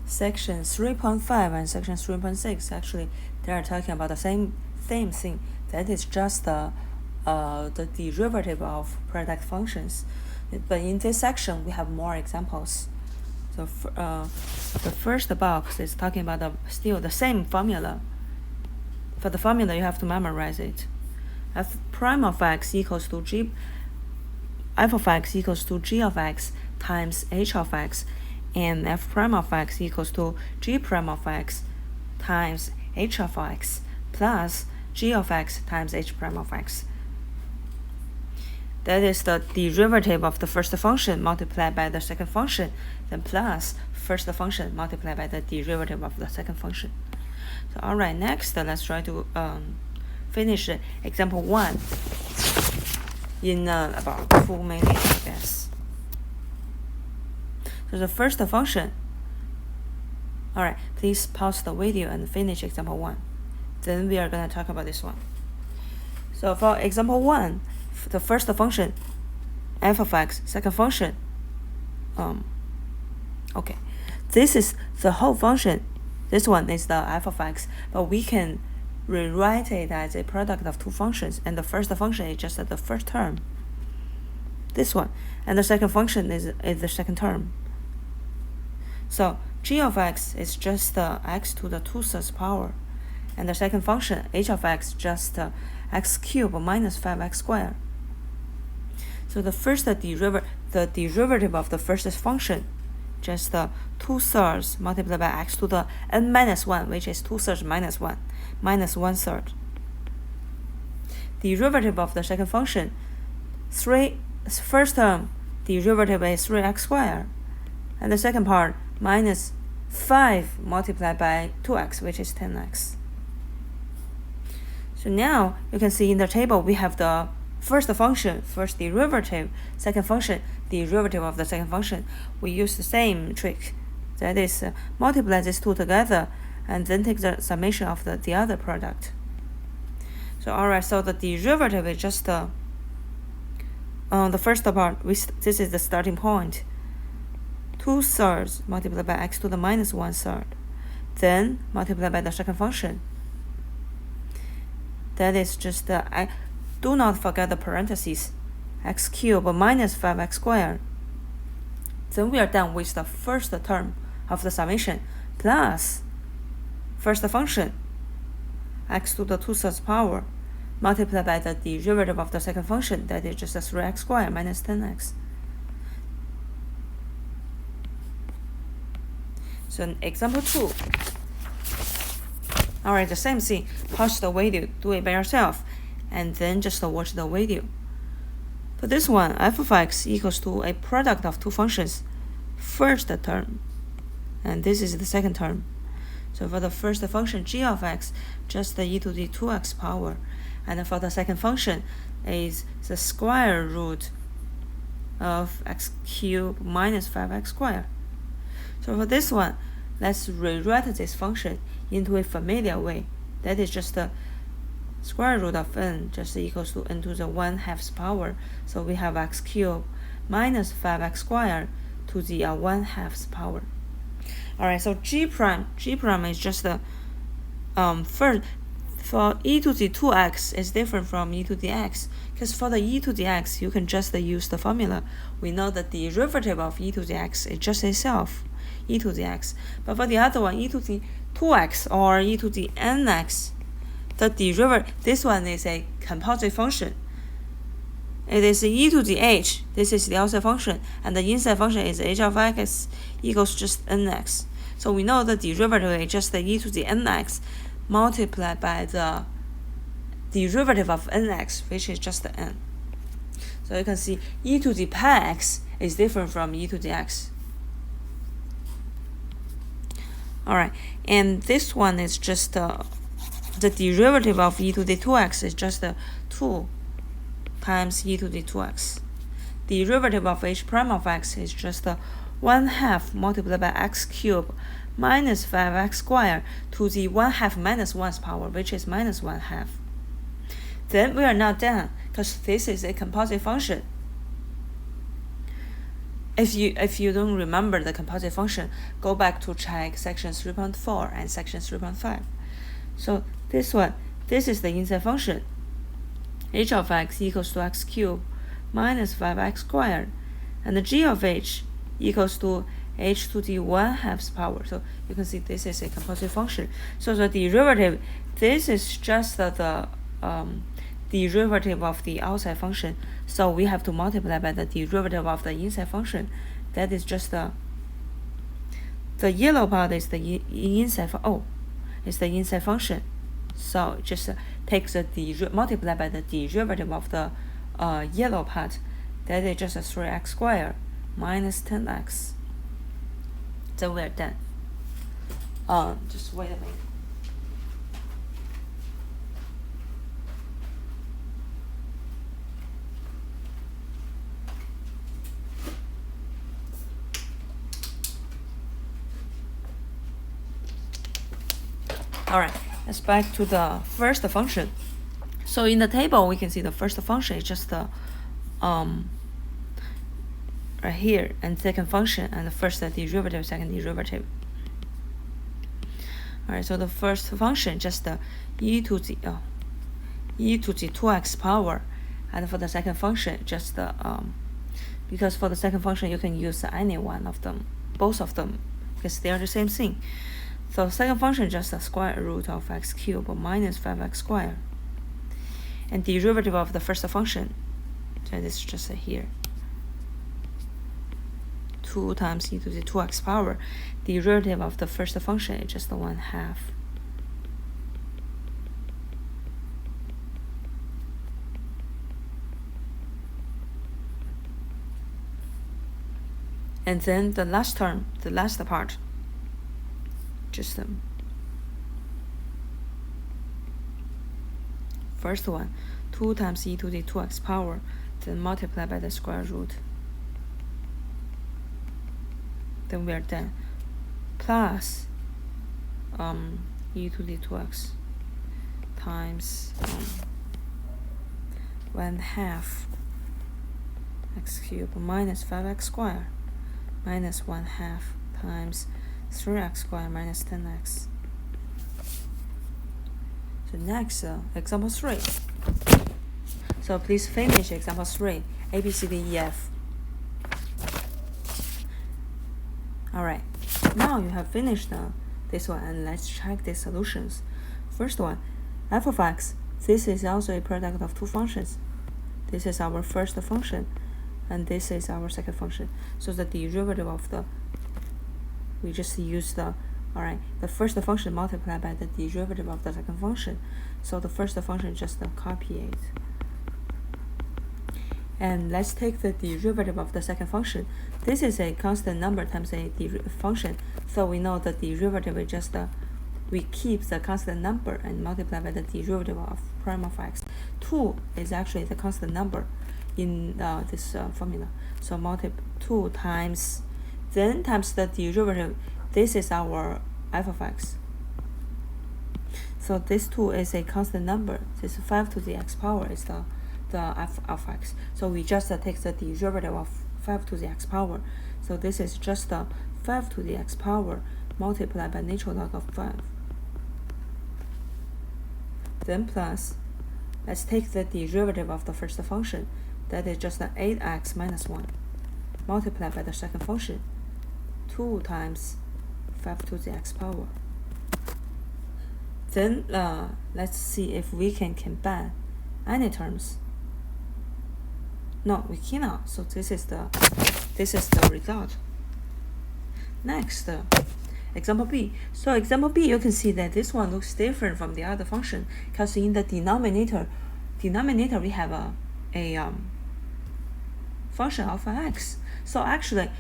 section 3.5 and section 3.6, actually, they are talking about the same thing. That is just the derivative of product functions. But in this section, we have more examples. So the first box is talking about still the same formula. For the formula, you have to memorize it. F prime of x equals to g, f of x equals to g of x times h of x, and f prime of x equals to g prime of x times h of x plus g of x times h prime of x. That is the derivative of the first function multiplied by the second function, then plus first function multiplied by the derivative of the second function. So alright, next let's try to finish example 1 in about 2 minutes, I guess. So the first function. Alright, please pause the video and finish example 1. Then we are going to talk about this one. So for example 1, the first function, f of x, second function, okay, this is the whole function. This one is the f of x, but we can rewrite it as a product of two functions, and the first function is just the first term, this one, and the second function is the second term. So g of x is just the x to the 2/3 power, and the second function, h of x, just x cubed minus 5x squared. So the derivative of the first function, just the 2/3 multiplied by x to the n minus 1, which is 2/3 minus 1, minus 1/3. Derivative of the second function, first term derivative is 3x squared, and the second part minus 5 multiplied by 2x, which is 10x. So now you can see in the table we have the first function, first derivative, second function, derivative of the second function. We use the same trick. That is, multiply these two together and then take the summation of the other product. So alright, so the derivative is just the first part. This is the starting point. 2/3 multiplied by x to the minus 1/3. Then multiply by the second function. That is just the, do not forget the parentheses, x cubed minus 5x squared. Then we are done with the first term of the summation plus first function, x to the 2/3 power, multiplied by the derivative of the second function, that is just 3x squared minus 10x. So in example 2. Alright, the same thing. Pause the video, do it by yourself, and then just watch the video. For this one, f of x equals to a product of two functions, first term, and this is the second term. So for the first function, g of x, just the e to the 2x power, and for the second function is the square root of x cubed minus 5x squared. So for this one, let's rewrite this function into a familiar way. That is just the square root of n just equals to n to the 1/2 power. So we have x cubed minus 5x squared to the 1/2 power. Alright, so g prime is just the first, for e to the 2x is different from e to the x, because for the e to the x you can just use the formula. We know the derivative of e to the x is just itself, e to the x. But for the other one, e to the 2x or e to the nx, the derivative, this one is a composite function. It is e to the h, this is the outside function, and the inside function is h of x equals just nx. So we know the derivative is just the e to the nx multiplied by the derivative of nx, which is just the n. So you can see e to the pi x is different from e to the x. Alright, and this one is just the derivative of e to the 2x is just 2 times e to the 2x. Derivative of h prime of x is just 1/2 multiplied by x cubed minus 5x squared to the 1/2 minus 1's power, which is minus 1/2. Then we are not done, because this is a composite function. if you don't remember the composite function, go back to check section 3.4 and section 3.5. So this one, this is the inside function. H of x equals to x cubed minus 5x squared, and the g of h equals to h to the 1/2 power. So you can see this is a composite function. So the derivative, this is just the derivative of the outside function. So we have to multiply by the derivative of the inside function. That is just the yellow part is the inside is the inside function. So just take the multiply by the derivative of the yellow part. That is just a 3x squared minus 10x. Then we're done. Just wait a minute. Alright, let's back to the first function. So in the table, we can see the first function is just the right here, and second function, and the first derivative, second derivative. Alright, so the first function just the e to the 2x power, and for the second function just the because for the second function you can use any one of them, both of them, because they are the same thing. So second function just the square root of x cubed minus 5x squared, and derivative of the first function, so this is just here, 2 times e to the 2x power. Derivative of the first function is just the 1/2. And then the last term, the last part, just first one, 2 times e to the 2x power, then multiply by the square root. Then we are done. Plus e to the 2x times 1/2 x cubed minus 5x squared minus 1/2 times 3x squared minus 10x. So next, example 3. So please finish example 3, A, B, C, D, E, F. Alright, now you have finished this one, and let's check the solutions. First one, f of x. This is also a product of two functions. This is our first function, and this is our second function. So the derivative of we just use the first function multiplied by the derivative of the second function. So the first function just copy it. And let's take the derivative of the second function. This is a constant number times a function. So we know the derivative is just we keep the constant number and multiply by the derivative of prime of x. 2 is actually the constant number in this formula. So multiply 2 times, then times the derivative. This is our f of x. So this 2 is a constant number. This 5 to the x power is the f of x. So we just take the derivative of 5 to the x power. So this is just 5 to the x power multiplied by natural log of 5. Then plus, let's take the derivative of the first function. That is just 8x minus 1 multiplied by the second function, 2 times 5 to the x power. Then let's see if we can combine any terms. No, we cannot. So this is the result. Next, example B. So example B, you can see that this one looks different from the other function, because in the denominator we have a function of x. So actually,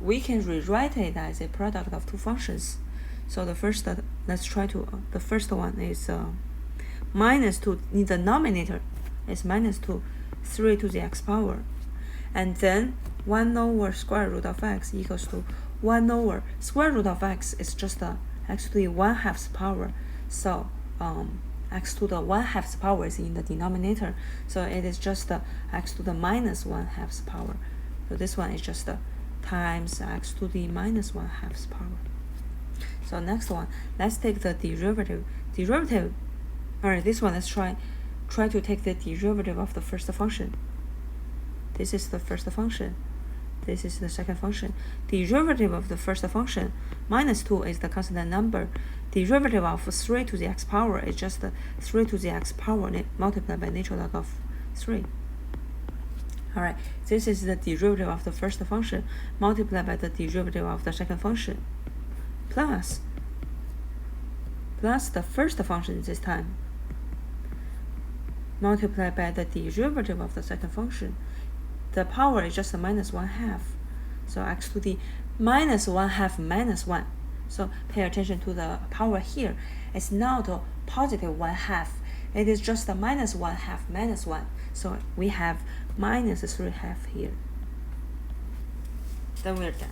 we can rewrite it as a product of two functions. So the first, let's try to, the first one is minus 2, in the denominator is minus 2, 3 to the x power. And then 1 over square root of x equals to 1 over square root of x is just x to the 1/2 power. So x to the 1/2 power is in the denominator. So it is just x to the minus 1/2 power. So this one is just times x to the minus 1/2 power. So next one, let's take the derivative. Alright, this one, let's try to take the derivative of the first function. This is the first function. This is the second function. Derivative of the first function, minus 2 is the constant number. Derivative of 3 to the x power is just 3 to the x power multiplied by natural log of 3. Alright, this is the derivative of the first function multiplied by the derivative of the second function, plus the first function this time multiplied by the derivative of the second function. The power is just minus 1/2. So x to the minus 1/2 minus 1. So pay attention to the power here. It's not a positive 1/2. It is just a minus 1/2 minus 1. So we have minus 3/2 here. Then we're done.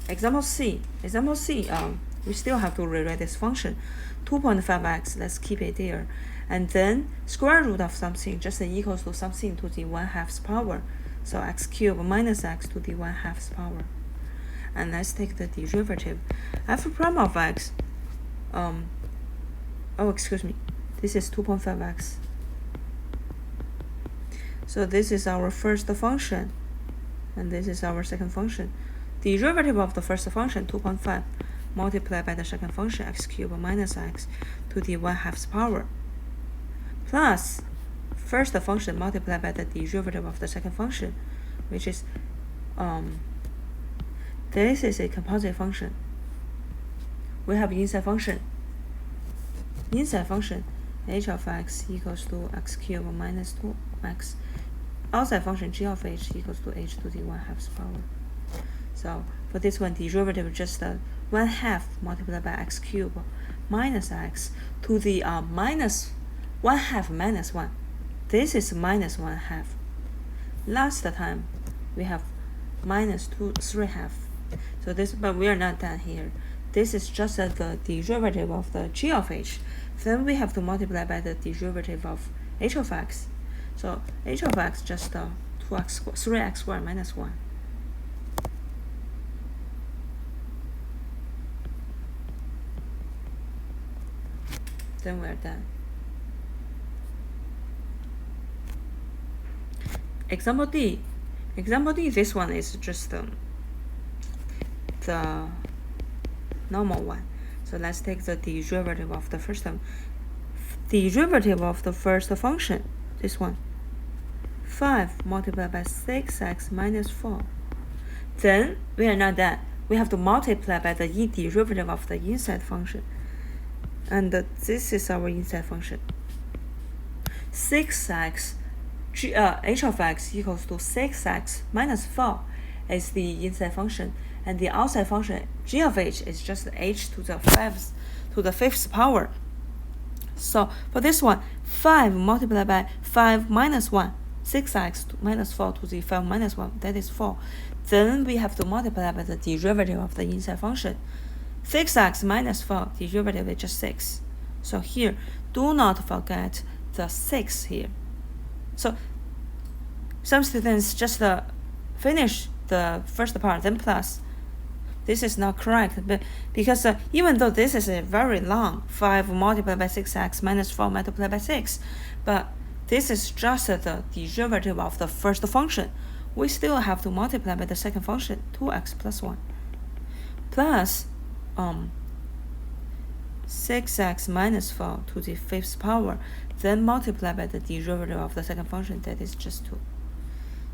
Example C. We still have to rewrite this function. 2.5x, let's keep it there. And then square root of something just equals to something to the 1/2 power. So x cubed minus x to the 1/2 power. And let's take the derivative. F prime of x. This is 2.5x. So this is our first function, and this is our second function. Derivative of the first function, 2.5, multiplied by the second function, x cubed minus x to the 1/2 power, plus first function multiplied by the derivative of the second function, which is this is a composite function. We have inside function. H of x equals to x cubed minus 2x. Outside function g of h equals to h to the 1/2 power. So for this one, derivative just 1/2 multiplied by x cubed minus x to the minus 1/2 minus 1. This is minus 1/2. Last time we have minus 3/2. So this, but we are not done here. This is just the derivative of the g of h. Then we have to multiply by the derivative of h of x. So h of x just 3x squared minus 1. Then we are done. Example D. This one is just the normal one. So let's take the derivative of the first one. Derivative of the first function, this one. 5 multiplied by 6x minus 4. Then we are not done. We have to multiply by the derivative of the inside function. And this is our inside function. 6x, h of x equals to 6x minus 4 is the inside function. And the outside function, g of h, is just h to the fifth power. So for this one, 5 multiplied by 5 minus 1, 6x minus 4 to the 5 minus 1, that is 4. Then we have to multiply by the derivative of the inside function. 6x minus 4, derivative is just 6. So here, do not forget the 6 here. So some students just finish the first part, then plus. This is not correct, but because even though this is a very long 5 multiplied by 6x minus 4 multiplied by 6, but this is just the derivative of the first function. We still have to multiply by the second function, 2x plus 1, plus 6x minus 4 to the fifth power, then multiply by the derivative of the second function, that is just 2.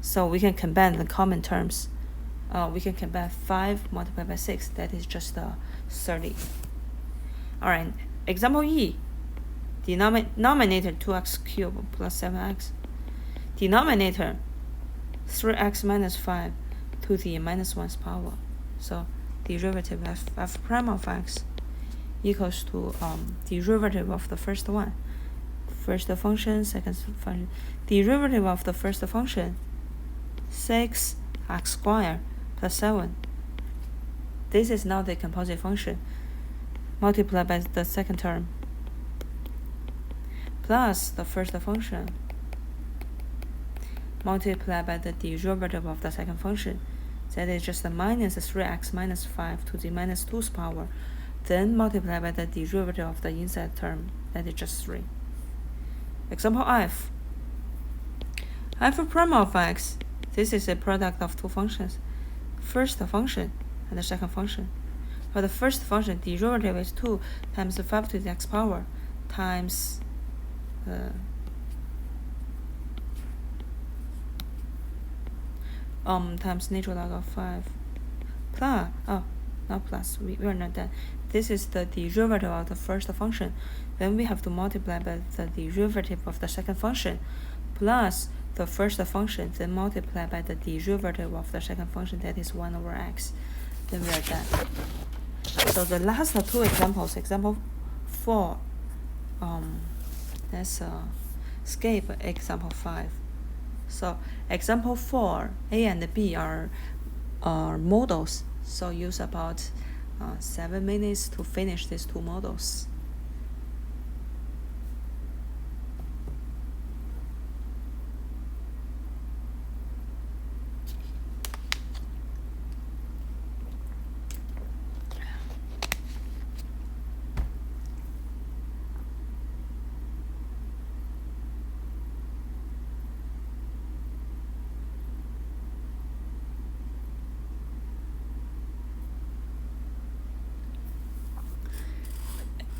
So we can combine the common terms. We can combine 5 multiplied by 6, that is just 30. Alright, example E. Denominator 2x cubed plus 7x. Denominator 3x minus 5 to the minus 1's power. So derivative f prime of x equals to derivative of the first one. First function, second function. Derivative of the first function, 6x squared plus 7. This is now the composite function. Multiply by the second term, plus the first function, multiplied by the derivative of the second function. That is just minus 3x minus 5 to the minus 2's power. Then multiply by the derivative of the inside term. That is just 3. Example F. F prime of x. This is a product of two functions. First function and the second function. For the first function, derivative is 2 times 5 to the x power times times natural log of 5 plus, not plus, we are not done. This is the derivative of the first function. Then we have to multiply by the derivative of the second function plus the first function, then multiply by the derivative of the second function, that is 1 over x. Then we are done. So the last two examples, example 4, let's skip example 5. So example 4, A and B are models. So use about 7 minutes to finish these two models.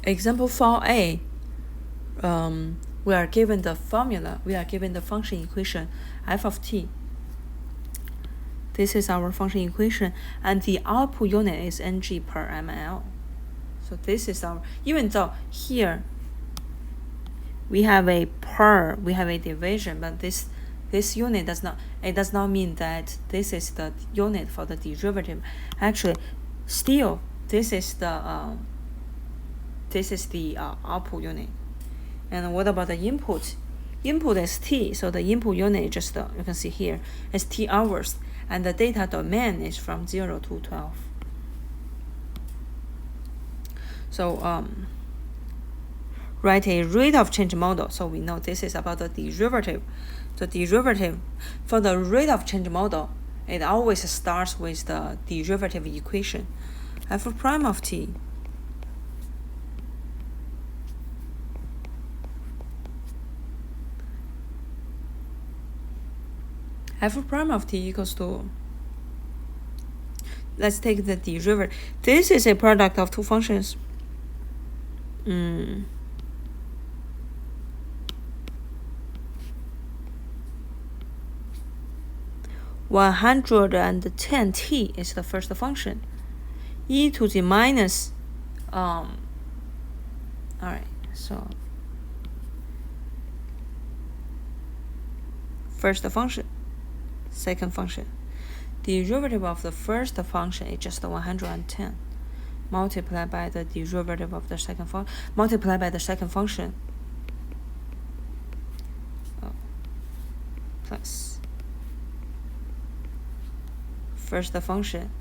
Example 4a, we are given the formula, we are given the function equation f of t. This is our function equation, and the output unit is ng per ml. So this is our, even though here we have a per, we have a division, but this unit does not mean that this is the unit for the derivative. Actually, still this is the output unit. And what about the input? Input is t, so the input unit is just you can see here is t hours, and the data domain is from 0 to 12. So write a rate of change model. So we know this is about the derivative. The derivative for the rate of change model, it always starts with the derivative equation, f prime of t. F prime of t equals to, let's take the derivative. This is a product of two functions. 110t is the first function. E to the minus, alright, so first function, second function. Derivative of the first function is just 110. Multiplied by the derivative of the second function, multiplied by the second function, plus first function,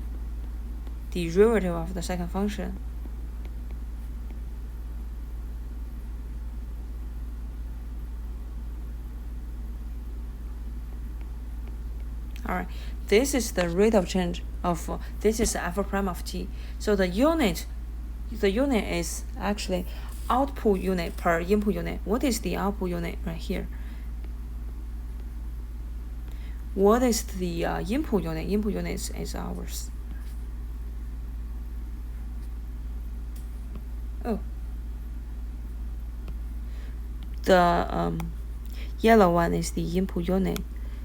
derivative of the second function, alright, this is the rate of change of, this is f prime of t. So the unit is actually output unit per input unit. What is the output unit right here? What is the input unit? Input unit is hours. Oh, the yellow one is the input unit.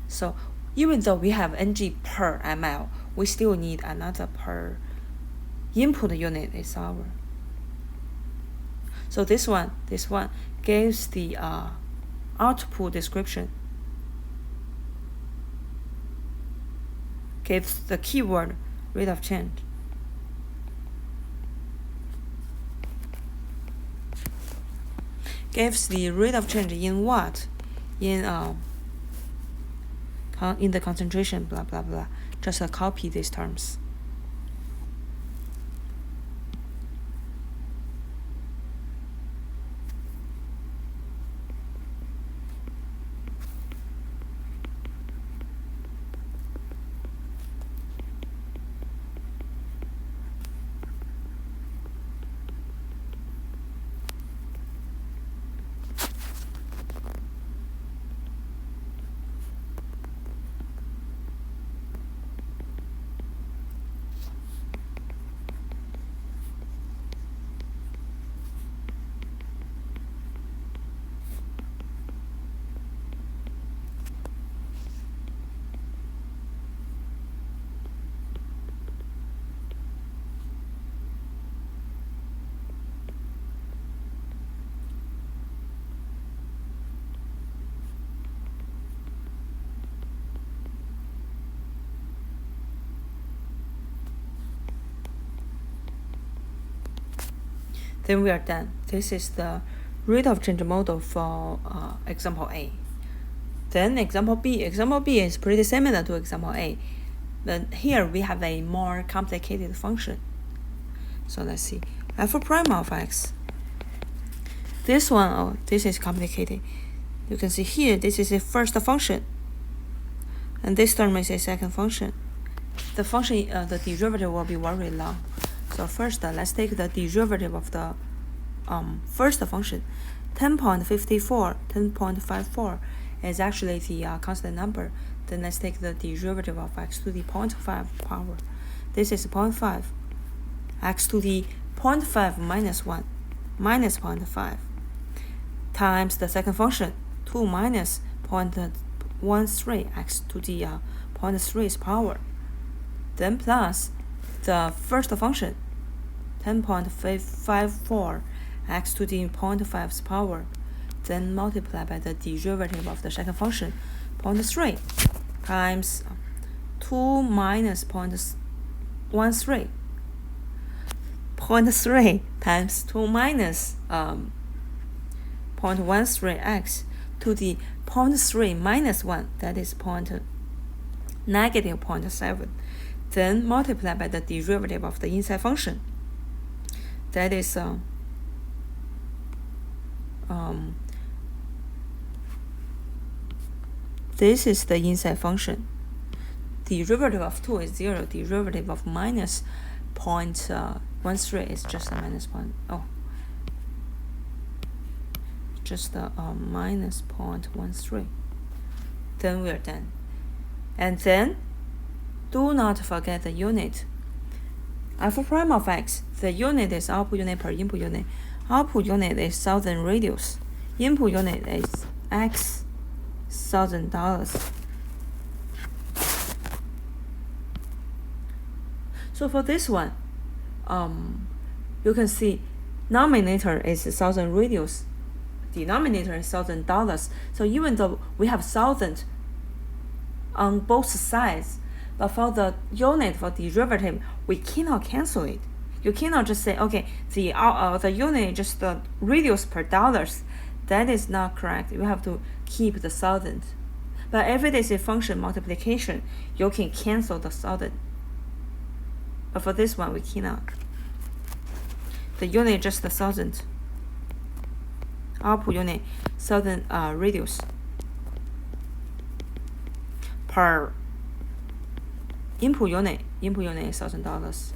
So even though we have ng per ml, we still need another per input unit is hour. So this one gives the output description, gives the keyword rate of change. Gives the rate of change in what? In the concentration, blah blah blah. Just copy these terms. Then we are done. This is the rate of change model for example A. Then example B. Example B is pretty similar to example A, but here we have a more complicated function. So let's see. F prime of x. This one, oh, this is complicated. You can see here, this is a first function, and this term is a second function. The function, the derivative will be very long. So first, let's take the derivative of the first function. 10.54, 10.54 is actually the constant number. Then let's take the derivative of x to the 0.5 power. This is 0.5. X to the 0.5 minus 1, minus 0.5, times the second function, 2 minus 0.13 x to the 0.3's power. Then plus the first function, 10.54 x to the 0.5's power, then multiply by the derivative of the second function, 0.3 times 2 minus 0.13, 0.3 times 2 minus 0.13x to the 0.3 minus 1, that is negative 0.7. Then multiply by the derivative of the inside function, that is this is the inside function. Derivative of 2 is 0. Derivative of minus 0.13 is just a minus minus 0.13. Then we are done. And then do not forget the unit. F prime of x, the unit is output unit per input unit. Output unit is thousand radius. Input unit is x $1,000. So for this one, you can see nominator is 1,000 radius, denominator is $1,000. So even though we have 1,000 on both sides, but for the unit, for derivative, we cannot cancel it. You cannot just say, okay, the unit is just the radius per dollars. That is not correct. You have to keep the 1,000. But if it is a function multiplication, you can cancel the 1,000. But for this one, we cannot. The unit is just the 1,000. Output unit 1,000 radius per input unit. Input unit is $1,000.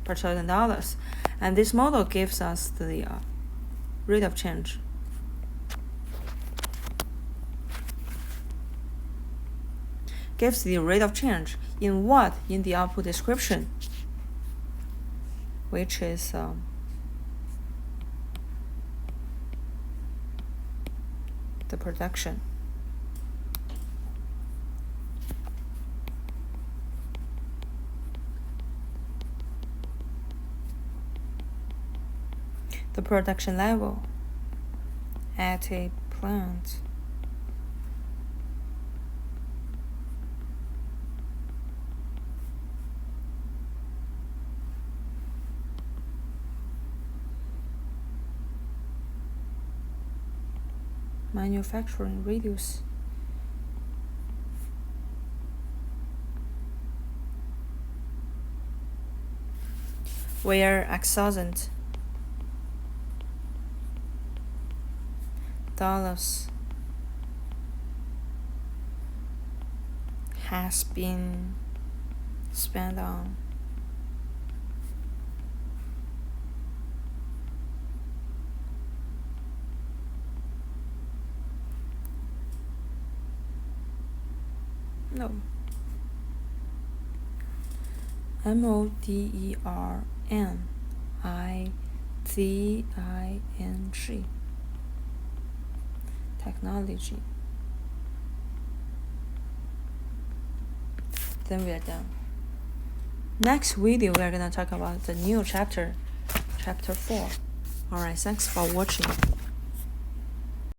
Per $1,000, and this model gives us the rate of change. Gives the rate of change in what? In the output description, which is the production. The production level at a plant. Manufacturing radius. Where $1,000 has been spent on modernizing technology. Then we are done. Next video we are going to talk about the new chapter 4. Alright, thanks for watching.